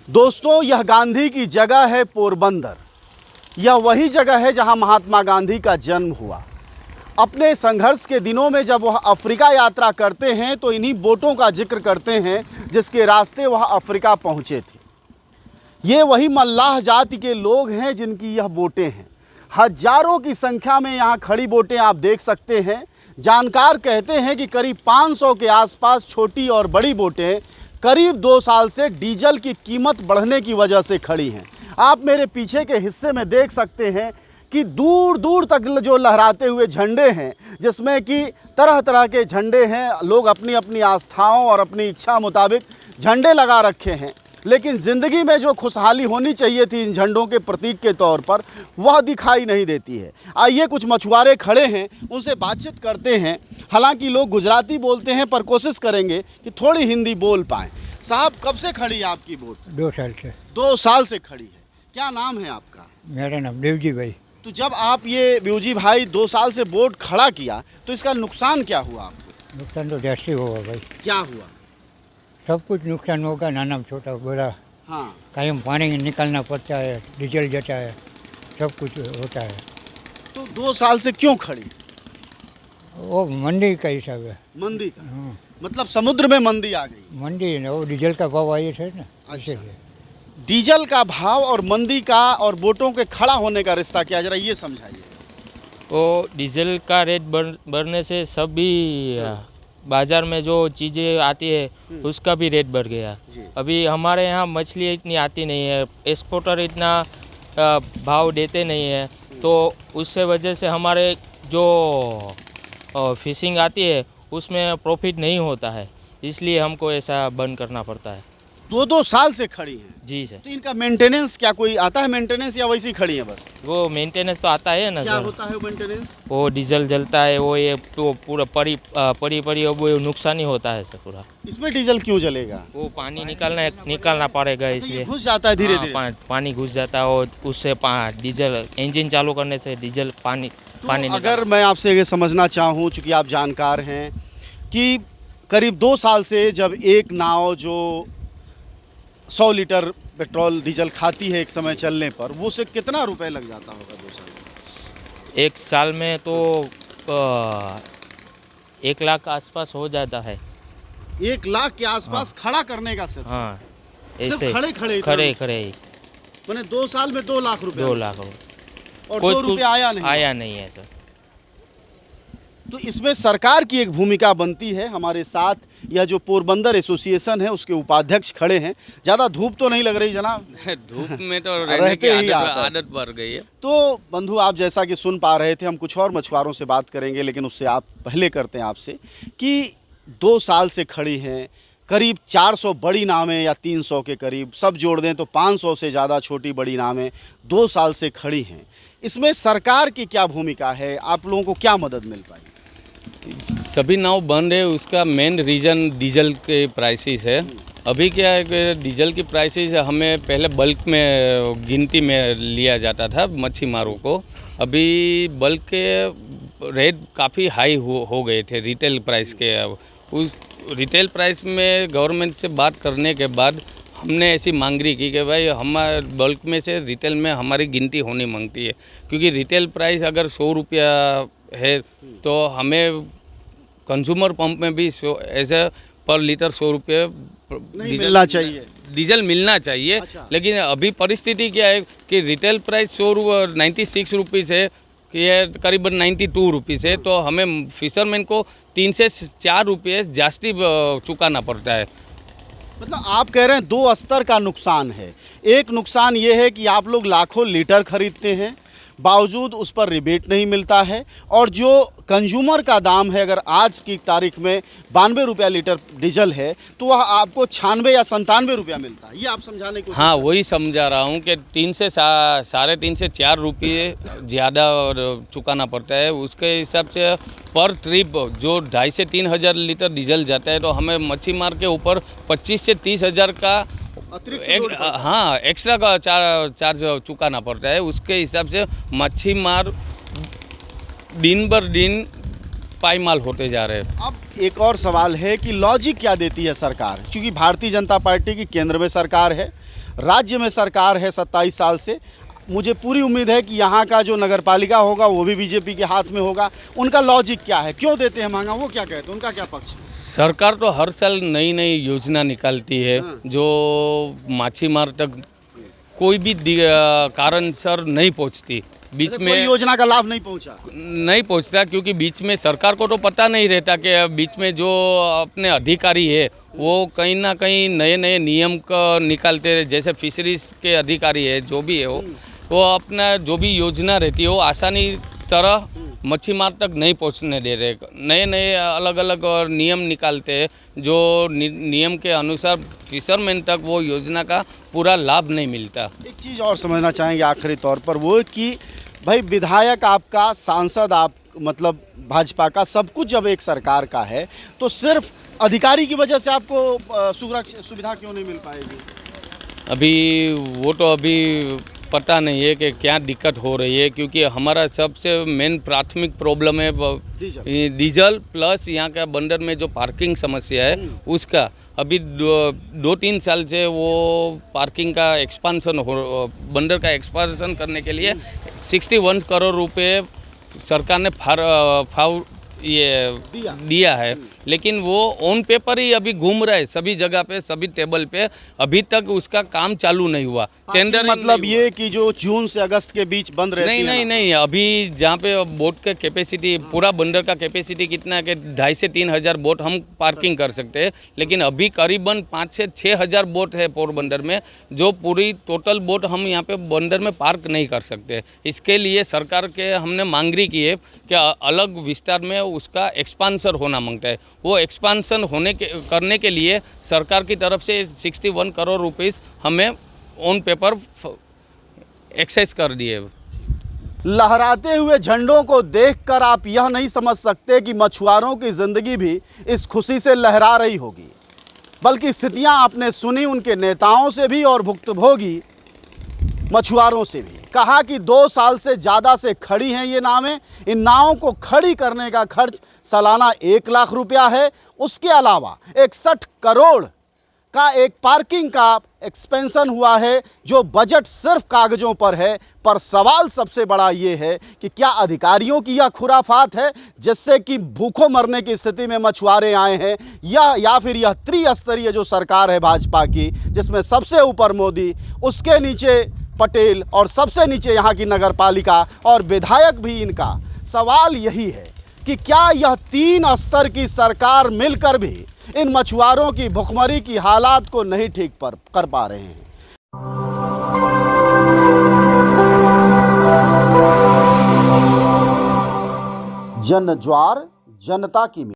दोस्तों, यह गांधी की जगह है पोरबंदर। यह वही जगह है जहां महात्मा गांधी का जन्म हुआ। अपने संघर्ष के दिनों में जब वह अफ्रीका यात्रा करते हैं तो इन्हीं बोटों का जिक्र करते हैं जिसके रास्ते वह अफ्रीका पहुंचे थे। ये वही मल्लाह जाति के लोग हैं जिनकी यह बोटें हैं। हजारों की संख्या में यहाँ खड़ी बोटें आप देख सकते हैं। जानकार कहते हैं कि करीब 500 के आसपास छोटी और बड़ी बोटें करीब 2 साल से डीजल की कीमत बढ़ने की वजह से खड़ी हैं। आप मेरे पीछे के हिस्से में देख सकते हैं कि दूर दूर तक जो लहराते हुए झंडे हैं, जिसमें कि तरह तरह के झंडे हैं। लोग अपनी अपनी आस्थाओं और अपनी इच्छा मुताबिक झंडे लगा रखे हैं, लेकिन ज़िंदगी में जो खुशहाली होनी चाहिए थी इन झंडों के प्रतीक के तौर पर, वह दिखाई नहीं देती है। आइए, कुछ मछुआरे खड़े हैं, उनसे बातचीत करते हैं। हालांकि लोग गुजराती बोलते हैं, पर कोशिश करेंगे कि थोड़ी हिंदी बोल पाएँ। साहब, कब से खड़ी है आपकी बोट? 2 साल से। 2 साल से खड़ी है। क्या नाम है आपका? मेरा नाम देवजी भाई। तो जब आप ये ब्यूजी भाई 2 साल से बोट खड़ा किया तो इसका नुकसान क्या हुआ आपको? नुकसान तो जैसे होगा भाई, क्या हुआ? सब कुछ नुकसान होगा, नाना छोटा बड़ा। हाँ, कायम पानी निकालना पड़ता है, डीजल जाता है, सब कुछ होता है। तो 2 साल से क्यों खड़ी? वो मंदी का हिसाब है। मंदी का हाँ, मतलब समुद्र में मंदी आ गई। मंदी है, वो डीजल का भाव आए थे ना, अच्छा। इसीलिए। डीजल का भाव और मंदी का और बोटों के खड़ा होने का रिश्ता क्या, जरा ये समझाइए। वो डीजल का रेट बढ़ने से सब भी बाज़ार में जो चीज़ें आती है उसका भी रेट बढ़ गया। जी। अभी हमारे यहाँ मछली इतनी आती नहीं है, एक्सपोर्टर इतना भाव देते नहीं है, तो उससे वजह से हमारे जो फिशिंग आती है उसमें प्रॉफिट नहीं होता है, इसलिए हमको ऐसा बंद करना पड़ता है। 2 साल से खड़ी हैं। जी सर। तो इनका मेंटेनेंस क्या कोई आता है मेंटेनेंस, या वैसी खड़ी है बस? वो मेंटेनेंस तो आता है ना क्या सर। होता है मेंटेनेंस? वो डीजल जलता है, वो ये तो पूरा पड़ी वो नुकसान ही होता है सर पूरा। इसमें डीजल क्यों जलेगा? वो पानी निकालना पड़ेगा, अच्छा, ये इसलिए घुस जाता है धीरे हाँ, धीरे। पानी घुस जाता है और उससे डीजल इंजन चालू करने से डीजल पानी तो पानी अगर मैं आपसे ये समझना चाहूँ, चूँकि आप जानकार हैं, कि करीब 2 साल से जब एक नाव जो 100 लीटर पेट्रोल डीजल खाती है एक समय चलने पर, वो से कितना रुपए लग जाता होगा 2 साल में? एक साल में तो 1 लाख आसपास हो जाता है। 1 लाख के आसपास खड़ा करने का सिर्फ? हाँ, सिर्फ ऐसे खड़े खड़े मैंने 2 साल में 2 लाख रुपए? 2 लाख और 2 रुपये आया नहीं है सर। तो इसमें सरकार की एक भूमिका बनती है। हमारे साथ यह जो पोरबंदर एसोसिएशन है उसके उपाध्यक्ष खड़े हैं। ज़्यादा धूप तो नहीं लग रही जनाब? धूप में तो रहने रहते ही की आदत आदत पड़ गई है। तो बंधु, आप जैसा कि सुन पा रहे थे, हम कुछ और मछुआरों से बात करेंगे, लेकिन उससे आप पहले करते हैं आपसे कि 2 साल से खड़ी हैं, करीब 400 बड़ी नावें या 300 के करीब, सब जोड़ दें तो 500 से ज़्यादा छोटी बड़ी नावें 2 साल से खड़ी हैं। इसमें सरकार की क्या भूमिका है? आप लोगों को क्या मदद मिल पाई? सभी नाव बंद है, उसका मेन रीज़न डीजल के प्राइसेस है। अभी क्या है कि डीजल की प्राइसेस हमें पहले बल्क में गिनती में लिया जाता था मच्छी मारों को। अभी बल्क के रेट काफ़ी हाई हो गए थे रिटेल प्राइस के। उस रिटेल प्राइस में गवर्नमेंट से बात करने के बाद हमने ऐसी मांगरी की कि भाई हमारे बल्क में से रिटेल में हमारी गिनती होनी मांगती है, क्योंकि रिटेल प्राइस अगर 100 रुपया है तो हमें कंज्यूमर पंप में भी एज ए पर लीटर 100 रुपये डीजल मिलना चाहिए। अच्छा। लेकिन अभी परिस्थिति क्या है कि रिटेल प्राइस 96 रुपीज़ है, कि ये करीबन 92 रुपीज़ है, तो हमें फिशरमैन को 3 से 4 रुपये जास्ती चुकाना पड़ता है। मतलब आप कह रहे हैं 2 स्तर का नुकसान है। एक नुकसान ये है कि आप लोग लाखों लीटर खरीदते हैं, बावजूद उस पर रिबेट नहीं मिलता है, और जो कंज्यूमर का दाम है, अगर आज की तारीख में 92 रुपया लीटर डीजल है, तो वह आपको 96 या 97 रुपया मिलता है। ये आप समझाने की कोशिश हाँ, करें। वही समझा रहा हूँ कि 3 से 3.5 से 4 रुपये ज़्यादा चुकाना पड़ता है। उसके हिसाब से पर ट्रिप जो 2,500 से 3,000 लीटर डीजल जाता है, तो हमें मच्छी मार के ऊपर 25 से 30 हज़ार का हाँ एक्स्ट्रा का चार्ज चुकाना पड़ता है। उसके हिसाब से मच्छी मार दिन बर दिन पाईमाल होते जा रहे हैं। अब एक और सवाल है कि लॉजिक क्या देती है सरकार, क्योंकि भारतीय जनता पार्टी की केंद्र में सरकार है, राज्य में सरकार है 27 साल से। मुझे पूरी उम्मीद है कि यहाँ का जो नगर पालिका होगा वो भी बीजेपी के हाथ में होगा। उनका लॉजिक क्या है, क्यों देते हैं महंगा, वो क्या कहते हैं, उनका क्या पक्ष है? सरकार तो हर साल नई नई योजना निकालती है जो माछीमार तक कोई भी कारणसर नहीं पहुंचती। बीच कोई में योजना का लाभ नहीं पहुंचा, क्योंकि बीच में सरकार को तो पता नहीं रहता कि बीच में जो अपने अधिकारी है वो कहीं ना कहीं नए नए नियम का निकालते हैं। जैसे फिशरीज के अधिकारी है, जो भी है वो अपना जो भी योजना रहती है वो आसानी तरह मच्छीमार तक नहीं पहुंचने दे रहे। नए नए अलग अलग नियम निकालते हैं जो नियम के अनुसार फिशरमैन तक वो योजना का पूरा लाभ नहीं मिलता। एक चीज़ और समझना चाहेंगे आखिरी तौर पर, वो कि भाई विधायक आपका, सांसद आप, मतलब भाजपा का, सब कुछ जब एक सरकार का है तो सिर्फ अधिकारी की वजह से आपको सुविधा क्यों नहीं मिल पाएगी? अभी पता नहीं है कि क्या दिक्कत हो रही है, क्योंकि हमारा सबसे मेन प्राथमिक प्रॉब्लम है डीजल प्लस यहाँ का बंदर में जो पार्किंग समस्या है उसका। अभी 2-3 साल से वो पार्किंग का एक्सपांसन बंदर का एक्सपांसन करने के लिए 61 करोड़ रुपए सरकार ने दिया है, लेकिन वो ऑन पेपर ही अभी घूम रहा है सभी जगह पे, सभी टेबल पे। अभी तक उसका काम चालू नहीं हुआ। टेंडर मतलब ये कि जो जून से अगस्त के बीच बंद रहती है? नहीं, अभी जहाँ पे बोट का कैपेसिटी, पूरा बंदर का कैपेसिटी कितना है कि 2,500 से 3,000 बोट हम पार्किंग कर सकते हैं, लेकिन अभी करीबन 5,000 से 6,000 बोट है पोरबंदर में, जो पूरी टोटल बोट हम यहाँ पे बंदर में पार्क नहीं कर सकते। इसके लिए सरकार के हमने मांगरी की है कि अलग विस्तार में उसका एक्सपांसन होना मांगता है। वो एक्सपांसन करने के लिए सरकार की तरफ से 61 करोड़ रुपीस हमें ऑन पेपर एक्सेस कर दिए। लहराते हुए झंडों को देखकर आप यह नहीं समझ सकते कि मछुआरों की ज़िंदगी भी इस खुशी से लहरा रही होगी, बल्कि स्थितियां आपने सुनी उनके नेताओं से भी और भुक्तभोगी मछुआरों से भी। कहा कि 2 साल से ज़्यादा से खड़ी हैं ये नावें। इन नावों को खड़ी करने का खर्च सालाना 1 लाख रुपया है। उसके अलावा 61 करोड़ का एक पार्किंग का एक्सपेंशन हुआ है, जो बजट सिर्फ कागज़ों पर है। पर सवाल सबसे बड़ा ये है कि क्या अधिकारियों की यह खुराफात है जिससे कि भूखों मरने की स्थिति में मछुआरे आए हैं, या फिर यह त्रिस्तरीय जो सरकार है भाजपा की, जिसमें सबसे ऊपर मोदी, उसके नीचे पटेल और सबसे नीचे यहाँ की नगर पालिका और विधायक भी इनका। सवाल यही है कि क्या यह 3 स्तर की सरकार मिलकर भी इन मछुआरों की भुखमरी की हालात को नहीं ठीक कर पा रहे हैं? जन ज्वार जनता की